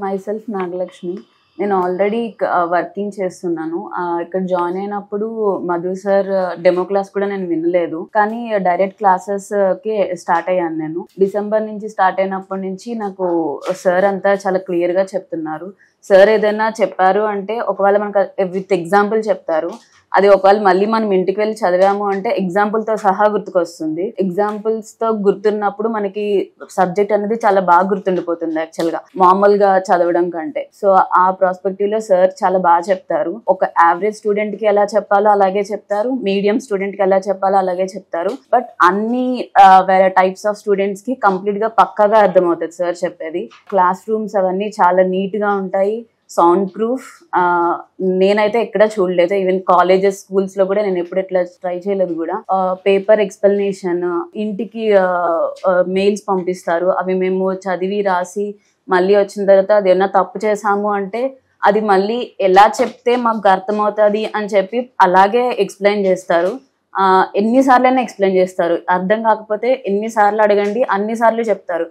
Myself Nagalakshmi. నేను already working చేస్తున్నాను. ఇక్కడ జాయిన్ అయినప్పుడు మధు సార్ డెమో క్లాస్ కూడా నేను వినలేదు, కానీ డైరెక్ట్ క్లాసెస్కి స్టార్ట్ అయ్యాను. నేను డిసెంబర్ నుంచి స్టార్ట్ అయినప్పటి నుంచి నాకు సార్ అంతా చాలా క్లియర్గా చెప్తున్నారు. సార్ ఏదైనా చెప్పారు అంటే ఒకవేళ మనకు విత్ ఎగ్జాంపుల్ చెప్తారు. అది ఒకవేళ మళ్ళీ మనం ఇంటికి వెళ్ళి చదివాము అంటే ఎగ్జాంపుల్తో సహా గుర్తుకొస్తుంది. ఎగ్జాంపుల్స్తో గుర్తున్నప్పుడు మనకి సబ్జెక్ట్ అనేది చాలా బాగా గుర్తుండిపోతుంది యాక్చువల్గా మామూలుగా చదవడం కంటే. సో ఆ ప్రాస్పెక్టివ్లో సార్ చాలా బాగా చెప్తారు. ఒక యావరేజ్ స్టూడెంట్కి ఎలా చెప్పాలో అలాగే చెప్తారు, మీడియం స్టూడెంట్కి ఎలా చెప్పాలో అలాగే చెప్తారు. బట్ అన్ని వేరే టైప్స్ ఆఫ్ స్టూడెంట్స్కి కంప్లీట్గా పక్కాగా అర్థమవుతుంది సార్ చెప్పేది. క్లాస్ రూమ్స్ అవన్నీ చాలా నీట్గా ఉంటాయి, సౌండ్ ప్రూఫ్. నేనైతే ఎక్కడ చూడలేదు, ఈవెన్ కాలేజెస్ స్కూల్స్ లో కూడా నేను ఎప్పుడు ఎట్లా ట్రై చేయలేదు కూడా. పేపర్ ఎక్స్ప్లెనేషన్, ఇంటికి మెయిల్స్ పంపిస్తారు, అవి మేము చదివి రాసి మళ్ళీ వచ్చిన తర్వాత అది ఏమన్నా తప్పు చేసాము అంటే అది మళ్ళీ ఎలా చెప్తే మాకు అర్థమవుతుంది అని చెప్పి అలాగే ఎక్స్ప్లెయిన్ చేస్తారు. ఎన్నిసార్లైనా ఎక్స్ప్లెయిన్ చేస్తారు. అర్థం కాకపోతే ఎన్నిసార్లు అడగండి అన్నిసార్లు చెప్తారు.